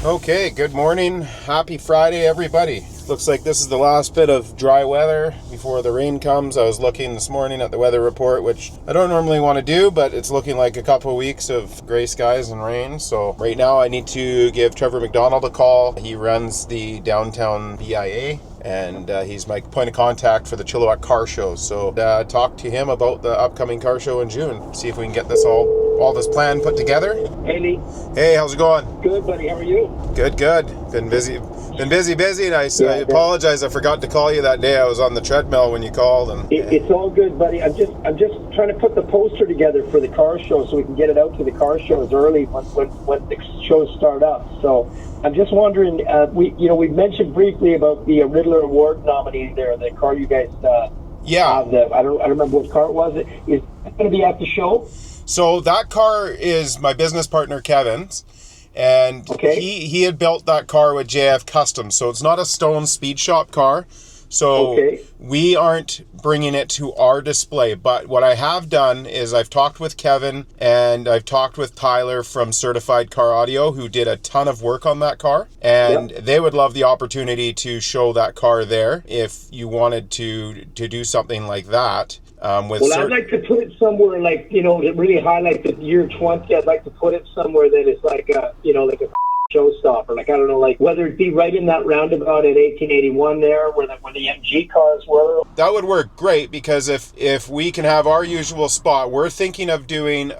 Okay, good morning. Happy Friday, everybody. Looks like this is the last bit of dry weather before the rain comes. I was looking this morning at the weather report, which I don't normally want to do, but it's looking like a couple of weeks of gray skies and rain. So right now I need to give Trevor McDonald a call. He runs the downtown BIA, and he's my point of contact for the Chilliwack Car Show. So talk to him about the upcoming car show in June. See if we can get this all this plan put together. Hey, Lee. Hey, how's it going? Good, buddy. How are you? Good. Been busy, and I apologize. I forgot to call you that day. I was on the treadmill when you called, and it's all good, buddy. I'm just trying to put the poster together for the car show so we can get it out to the car shows early when the shows start up. So I'm just wondering. We mentioned briefly about the Riddler Award nominee there, the car you guys. I don't remember what car it was. Is it going to be at the show? So that car is my business partner Kevin's, and he had built that car with JF Customs. So it's not a Stone Speed Shop car. So we aren't bringing it to our display. But what I have done is I've talked with Kevin and I've talked with Tyler from Certified Car Audio, who did a ton of work on that car. And they would love the opportunity to show that car there if you wanted to do something like that. I'd like to put it somewhere to really highlight the year 20. I'd like to put it somewhere that is like a showstopper. I don't know, whether it be right in that roundabout at 1881 there, where the MG cars were. That would work great, because if we can have our usual spot, we're thinking of doing,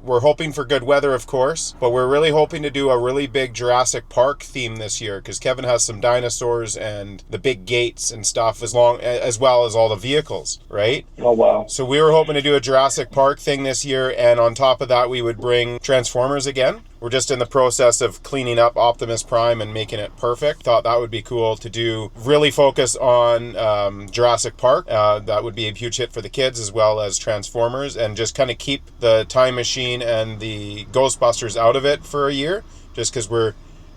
we're hoping for good weather, of course, but we're really hoping to do a really big Jurassic Park theme this year, because Kevin has some dinosaurs and the big gates and stuff, as well as all the vehicles, right? Oh, wow. So we were hoping to do a Jurassic Park thing this year, and on top of that, we would bring Transformers again. We're just in the process of cleaning up Optimus Prime and making it perfect. Thought that would be cool to do, really focus on Jurassic Park. That would be a huge hit for the kids, as well as Transformers, and just kind of keep the Time Machine and the Ghostbusters out of it for a year, just because we're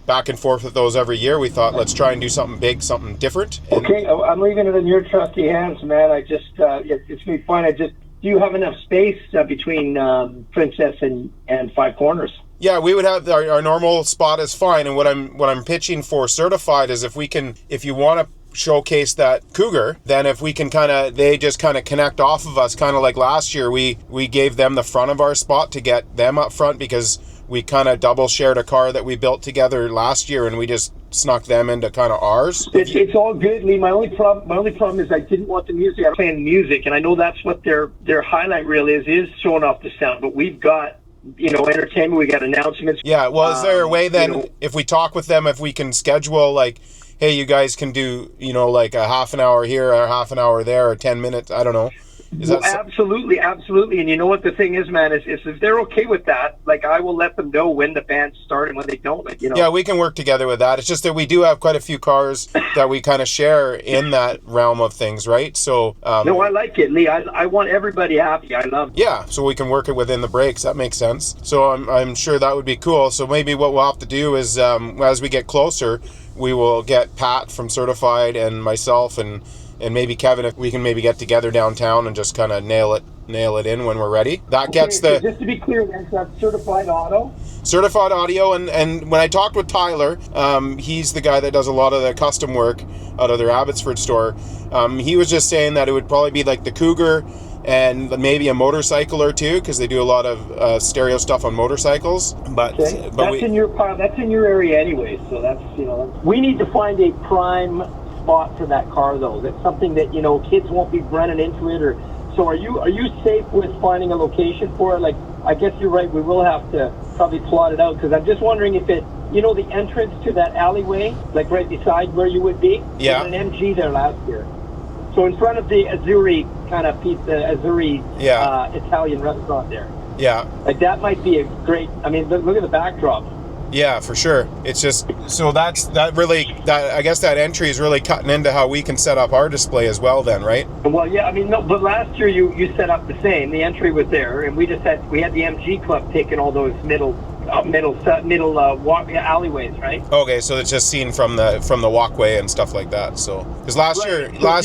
back and forth with those every year. We thought, let's try and do something big, something different. Okay, I'm leaving it in your trusty hands, man. It's going to be fun. Do you have enough space between Princess and Five Corners? Yeah, we would have our normal spot is fine, and what I'm pitching for Certified is if you want to showcase that Cougar, then if we can they just connect off of us, kind of like last year, we gave them the front of our spot to get them up front, because we double shared a car that we built together last year, and we just snuck them into ours. It's all good, Lee. My only problem is I didn't want the music. I'm playing music, and I know that's what their highlight reel is showing off the sound, but we've got entertainment, we got announcements. Yeah, well, is there a way then, if we talk with them, if we can schedule, hey, you guys can do, a half an hour here or half an hour there or 10 minutes, I don't know. Absolutely. And you know what the thing is, man, is if they're okay with that, I will let them know when the bands start and when they don't, Yeah, we can work together with that. It's just that we do have quite a few cars that we share in that realm of things, right? So no, I like it, Lee. I want everybody happy. I love it. Yeah, so we can work it within the breaks. That makes sense. So I'm sure that would be cool. So maybe what we'll have to do is as we get closer, we will get Pat from Certified and myself and maybe Kevin, if we can maybe get together downtown and just nail it in when we're ready. That gets just to be clear, that's Certified Auto? Certified Audio, and when I talked with Tyler, he's the guy that does a lot of the custom work out of their Abbotsford store. He was just saying that it would probably be the Cougar and maybe a motorcycle or two, because they do a lot of stereo stuff on motorcycles. But that's in your area anyway, so that's we need to find a prime spot for that car, though. That's something that kids won't be running into it. So are you safe with finding a location for it? I guess you're right, we will have to probably plot it out, because I'm just wondering if it the entrance to that alleyway, right beside where you would be. Yeah, there's an MG there last year, so in front of the Azzurri pizza, Italian restaurant there. Yeah, that might be a great, look at the backdrop. Yeah, for sure. It's just, so I guess that entry is really cutting into how we can set up our display as well then, right? Well, yeah, no, but last year you set up the same. The entry was there, and we had the MG Club taking all those middle walk alleyways, right? Okay, so it's just seen from the walkway and stuff like that. So, because last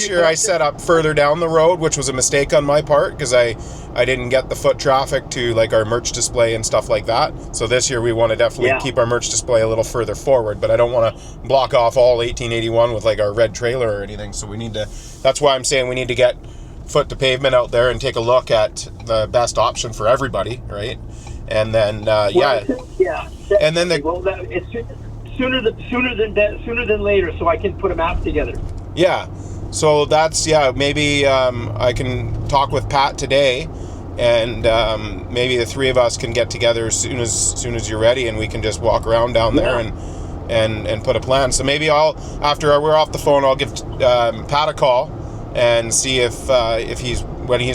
year I set up further down the road, which was a mistake on my part because I didn't get the foot traffic to like our merch display and stuff like that. So this year we want to definitely keep our merch display a little further forward, but I don't want to block off all 1881 with like our red trailer or anything. So we need to. That's why I'm saying we need to get foot to pavement out there and take a look at the best option for everybody, right? And then and then it's sooner than later, so I can put a map together. Yeah, so that's maybe I can talk with Pat today, and maybe the three of us can get together as soon as you're ready, and we can just walk around down there and put a plan. So maybe after we're off the phone, I'll give Pat a call and see if he's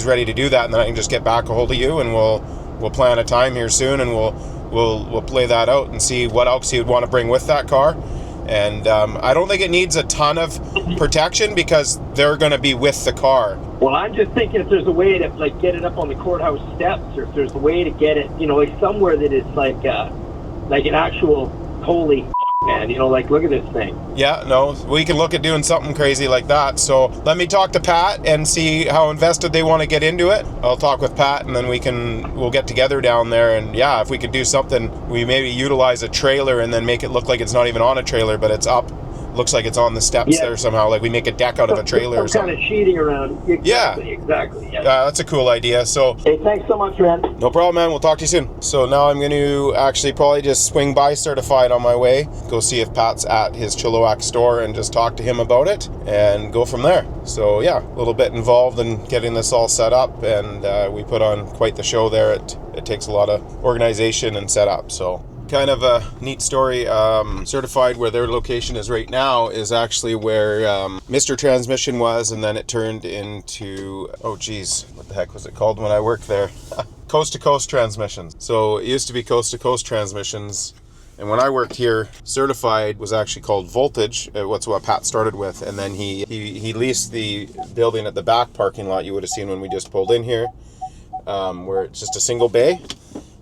ready to do that, and then I can just get back a hold of you, and we'll plan a time here soon, and we'll play that out and see what else he would want to bring with that car. And I don't think it needs a ton of protection because they're going to be with the car. Well, I'm just thinking if there's a way to like get it up on the courthouse steps, or if there's a way to get it, like somewhere that it's like an actual holy man, like look at this thing. Yeah, no, we can look at doing something crazy like that. So let me talk to Pat and see how invested they want to get into it. I'll talk with Pat, and then we'll get together down there, and if we could do something, we maybe utilize a trailer and then make it look like it's not even on a trailer, but it's up. Looks like it's on the steps there somehow, like we make a deck out of a trailer or something. Kind of sheeting around. Exactly. Yeah, that's a cool idea. So hey, thanks so much, man. No problem, man. We'll talk to you soon. So now I'm going to actually probably just swing by Certified on my way, go see if Pat's at his Chilliwack store and just talk to him about it and go from there. So a little bit involved in getting this all set up, and we put on quite the show there. It takes a lot of organization and setup, so kind of a neat story. Certified, where their location is right now, is actually where Mr. Transmission was, and then it turned into, what the heck was it called when I worked there? Coast to Coast Transmissions. So it used to be Coast to Coast Transmissions, and when I worked here, Certified was actually called Voltage. What's what Pat started with, and then he leased the building at the back parking lot you would have seen when we just pulled in here, where it's just a single bay.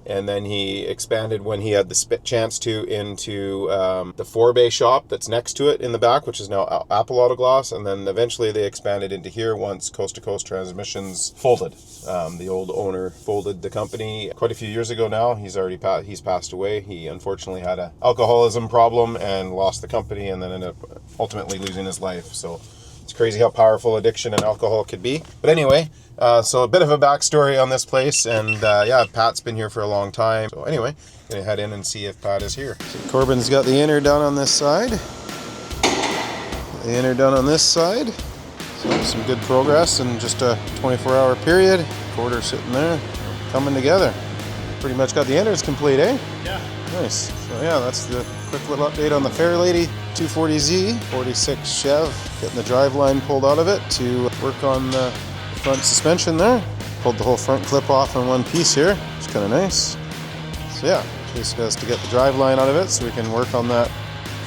And then he expanded when he had the chance to into the 4-bay shop that's next to it in the back, which is now Apple Auto Glass. And then eventually they expanded into here once Coast to Coast Transmissions folded. The old owner folded the company quite a few years ago now. He's passed away. He unfortunately had an alcoholism problem and lost the company, and then ended up ultimately losing his life. So it's crazy how powerful addiction and alcohol could be. But anyway, so a bit of a backstory on this place, and Pat's been here for a long time. So anyway, gonna head in and see if Pat is here. So Corbin's got the inner done on this side, the inner done on this side. So some good progress in just a 24-hour period. Quarter sitting there, coming together. Pretty much got the inners complete, eh? Yeah. Nice. So that's the quick little update on the Fairlady 240Z 46 Chev. Getting the driveline pulled out of it to work on the front suspension there. Pulled the whole front clip off in one piece here. It's kind of nice. So just has to get the driveline out of it so we can work on that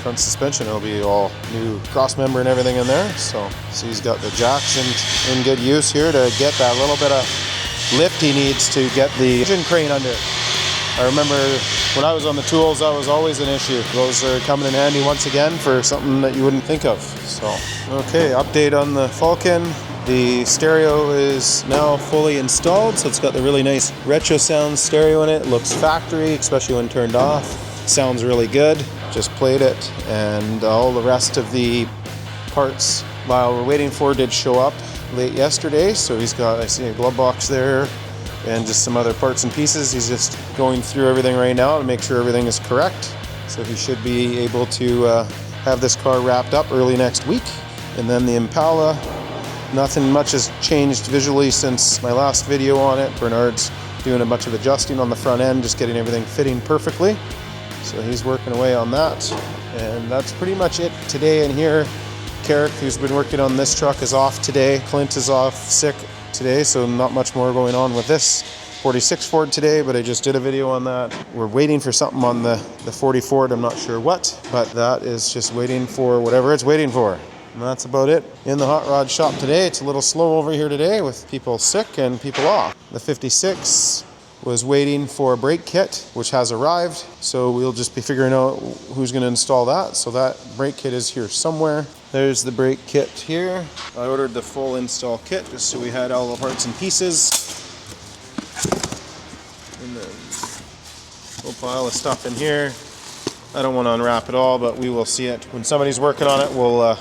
front suspension. It'll be all new cross member and everything in there. So he's got the jacks in good use here to get that little bit of lift he needs to get the engine crane under. I remember when I was on the tools, that was always an issue. Those are coming in handy once again for something that you wouldn't think of. So, okay, update on the Falcon. The stereo is now fully installed, so it's got the really nice retro sound stereo in it. It looks factory, especially when turned off. Sounds really good. Just played it, and all the rest of the parts while we're waiting for did show up late yesterday. So he's got, I see a glove box there, and just some other parts and pieces. He's just going through everything right now to make sure everything is correct. So he should be able to have this car wrapped up early next week. And then the Impala, nothing much has changed visually since my last video on it. Bernard's doing a bunch of adjusting on the front end, just getting everything fitting perfectly. So he's working away on that. And that's pretty much it today in here. Carrick, who's been working on this truck, is off today. Clint is off sick today, so not much more going on with this 46 Ford today, but I just did a video on that. We're waiting for something on the 40 Ford, I'm not sure what, but that is just waiting for whatever it's waiting for. And that's about it in the hot rod shop today. It's a little slow over here today with people sick and people off. The 56 was waiting for a brake kit, which has arrived. So we'll just be figuring out who's going to install that. So that brake kit is here somewhere. There's the brake kit here. I ordered the full install kit just so we had all the parts and pieces. And then a whole pile of stuff in here. I don't want to unwrap it all, but we will see it. When somebody's working on it, we'll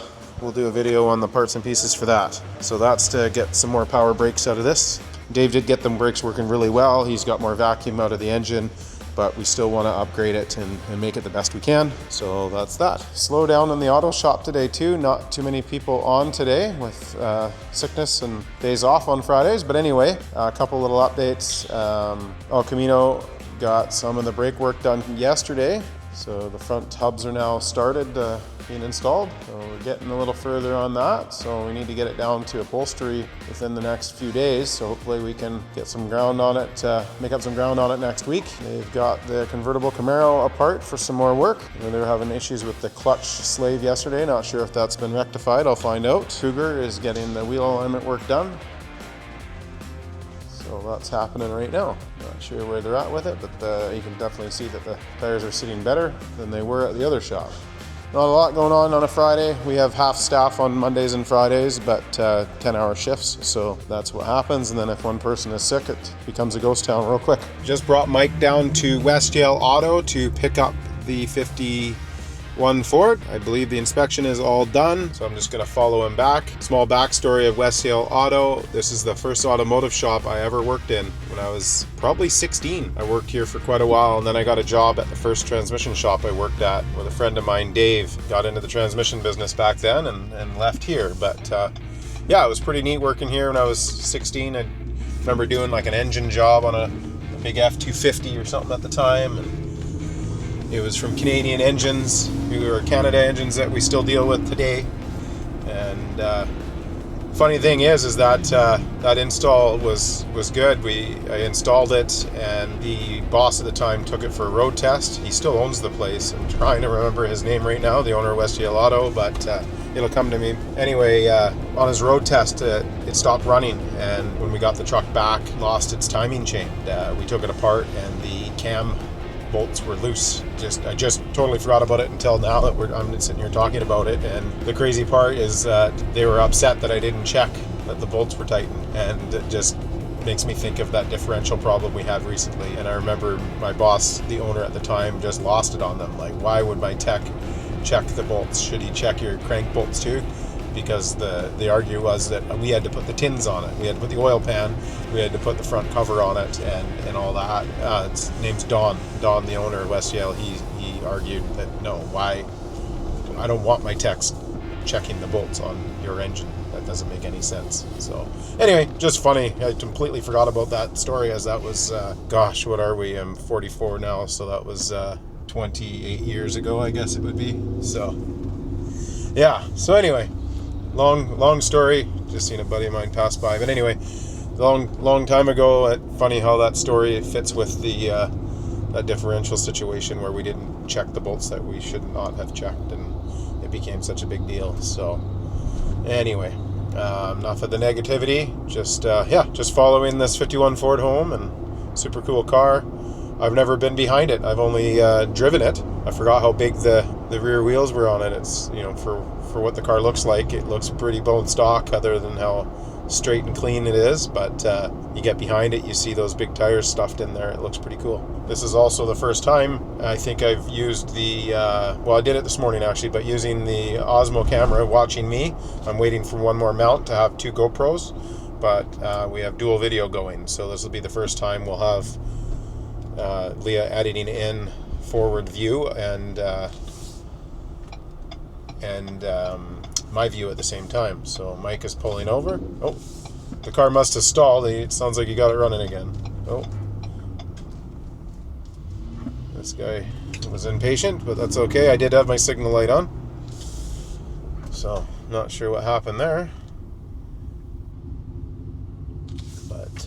do a video on the parts and pieces for that. So that's to get some more power brakes out of this. Dave did get the brakes working really well. He's got more vacuum out of the engine, but we still want to upgrade it and make it the best we can. So that's that. Slow down in the auto shop today too. Not too many people on today with sickness and days off on Fridays. But anyway, a couple little updates. El Camino got some of the brake work done yesterday. So the front hubs are now started being installed. So we're getting a little further on that. So we need to get it down to upholstery within the next few days. So hopefully we can get some ground on it, make up some ground on it next week. They've got the convertible Camaro apart for some more work. They were having issues with the clutch slave yesterday. Not sure if that's been rectified. I'll find out. Cougar is getting the wheel alignment work done. So that's happening right now. Not sure where they're at with it, but you can definitely see that the tires are sitting better than they were at the other shop. Not a lot going on a Friday. We have half staff on Mondays and Fridays, but 10-hour shifts. So that's what happens. And then if one person is sick, it becomes a ghost town real quick. Just brought Mike down to West Yale Auto to pick up the 51 Ford. I believe the inspection is all done, so I'm just going to follow him back. Small backstory of West Yale Auto. This is the first automotive shop I ever worked in when I was probably 16. I worked here for quite a while, and then I got a job at the first transmission shop I worked at with a friend of mine, Dave. Got into the transmission business back then and left here. But yeah, it was pretty neat working here when I was 16. I remember doing like an engine job on a big F-250 or something at the time. And it was from Canadian engines. We were Canada engines that we still deal with today. And funny thing is that that install was good. I installed it, and the boss at the time took it for a road test. He still owns the place. I'm trying to remember his name right now, the owner of West Yale Auto, but it'll come to me. Anyway, on his road test, it stopped running, and when we got the truck back, lost its timing chain. We took it apart, and the cam bolts were loose. I just totally forgot about it until now that I'm sitting here talking about it. And the crazy part is that they were upset that I didn't check that the bolts were tightened, and it just makes me think of that differential problem we had recently. And I remember my boss, the owner at the time, just lost it on them. Like, why would my tech check the bolts? Should he check your crank bolts too? Because the argue was that we had to put the tins on it, we had to put the oil pan, we had to put the front cover on it, and all that. His name's Don, the owner of West Yale. He argued that no, why? I don't want my techs checking the bolts on your engine. That doesn't make any sense. So anyway, just funny. I completely forgot about that story, as that was, gosh, what are we? I'm 44 now, so that was 28 years ago, I guess it would be. So yeah. So anyway. Long story. Just seen a buddy of mine pass by. But anyway, long time ago. Funny how that story fits with the that differential situation where we didn't check the bolts that we should not have checked, and it became such a big deal. So anyway, enough of the negativity. Just following this 51 Ford home, and super cool car. I've never been behind it. I've only driven it. I forgot how big the rear wheels were on it. It's, for what the car looks like, it looks pretty bone stock, other than how straight and clean it is. But you get behind it, you see those big tires stuffed in there. It looks pretty cool. This is also the first time I think I've used the, I did it this morning actually, but using the Osmo camera watching me. I'm waiting for one more mount to have 2 GoPros, but we have dual video going. So this will be the first time we'll have Leah editing in forward view and my view at the same time. So Mike is pulling over. Oh, the car must have stalled. It sounds like he got it running again. Oh, this guy was impatient, but that's okay. I did have my signal light on, so not sure what happened there, but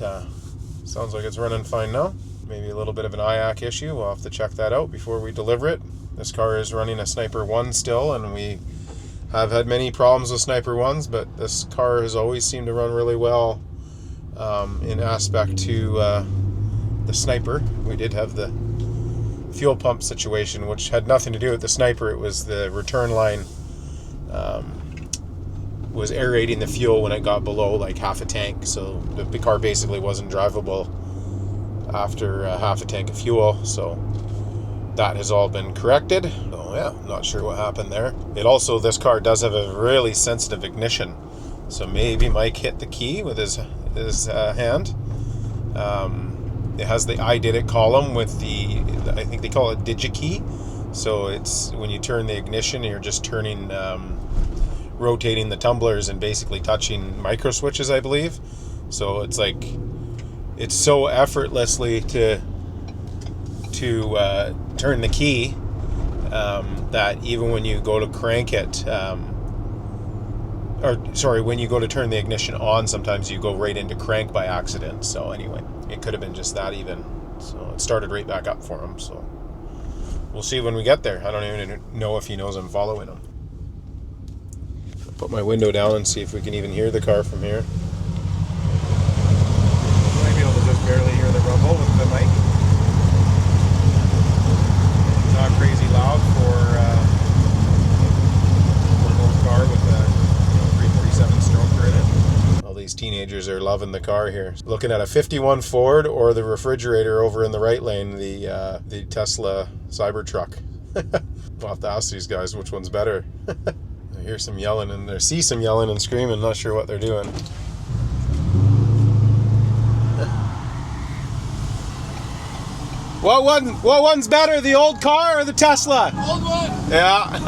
sounds like it's running fine now. Maybe a little bit of an IAC issue. We'll have to check that out before we deliver it. This car is running a Sniper 1 still, and we have had many problems with Sniper 1s, but this car has always seemed to run really well in aspect to the Sniper. We did have the fuel pump situation, which had nothing to do with the Sniper. It was the return line was aerating the fuel when it got below like half a tank, so the car basically wasn't drivable after half a tank of fuel. So that has all been corrected. So yeah, not sure what happened there. This car does have a really sensitive ignition, so maybe Mike hit the key with his hand. It has the I did it column with the I think they call it DigiKey. So it's when you turn the ignition, you're just turning, rotating the tumblers and basically touching micro switches, I believe. So it's like, it's so effortlessly to turn the key that even when you go to crank it, when you go to turn the ignition on, sometimes you go right into crank by accident. So anyway, it could have been just that even. So it started right back up for him. So we'll see when we get there. I don't even know if he knows I'm following him. I'll put my window down and see if we can even hear the car from here. You might be able to just barely hear the rumble with the mic. Not crazy loud for an old car with a 347 stroker in it. All these teenagers are loving the car here. Looking at a 51 Ford or the refrigerator over in the right lane, the Tesla Cybertruck. I'll have to ask these guys which one's better. I hear some yelling and see some yelling and screaming. Not sure what they're doing. What one's better, the old car or the Tesla? Old one. Yeah.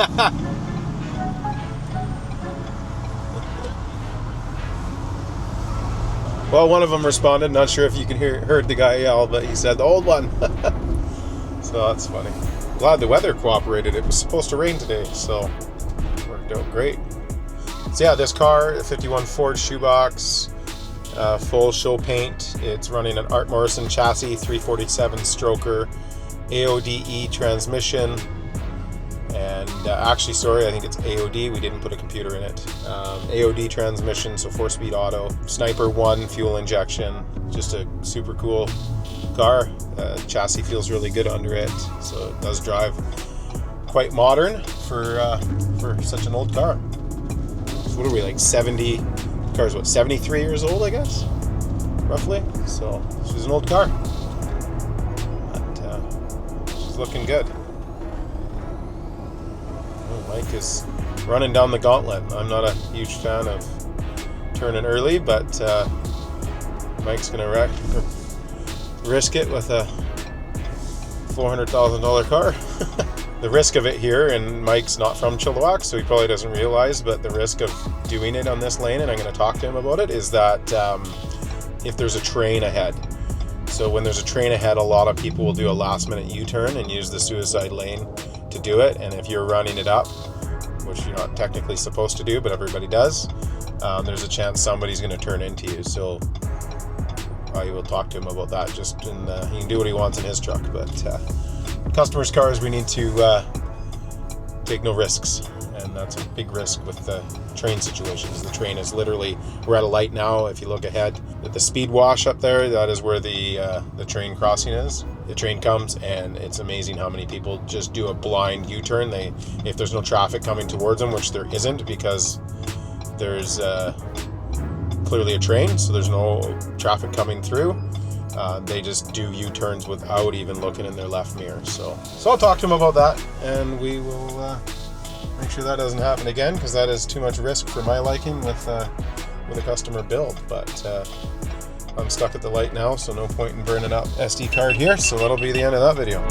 Well, one of them responded. Not sure if you can heard the guy yell, but he said the old one. So that's funny. Glad the weather cooperated. It was supposed to rain today, so it worked out great. So yeah, this car, a 51 Ford shoebox, full show paint. It's running an Art Morrison chassis, 347 stroker, AODE transmission, and actually, sorry, I think it's AOD. We didn't put a computer in it. AOD transmission, so 4-speed auto. Sniper 1 fuel injection. Just a super cool car. Chassis feels really good under it, so it does drive quite modern for such an old car. So what are we, like 70? The car's what, 73 years old, I guess, roughly. So she's an old car, but she's looking good. Mike is running down the gauntlet. I'm not a huge fan of turning early, but Mike's gonna risk it with a $400,000 car. The risk of it here, and Mike's not from Chilliwack, so he probably doesn't realize, but the risk of doing it on this lane, and I'm going to talk to him about it, is that if there's a train ahead. So when there's a train ahead, a lot of people will do a last minute U-turn and use the suicide lane to do it, and if you're running it up, which you're not technically supposed to do, but everybody does, there's a chance somebody's going to turn into you. So I will talk to him about that. He can do what he wants in his truck, but customers' cars, we need to take no risks, and that's a big risk with the train situations. The train is literally, we're at a light now. If you look ahead at the speed wash up there, that is where the train crossing is. The train comes, and it's amazing how many people just do a blind U-turn. If there's no traffic coming towards them, which there isn't because there's clearly a train, so there's no traffic coming through. They just do U-turns without even looking in their left mirror. So I'll talk to him about that, and we will make sure that doesn't happen again, because that is too much risk for my liking with a customer build. But I'm stuck at the light now, so no point in burning up SD card here. So that'll be the end of that video.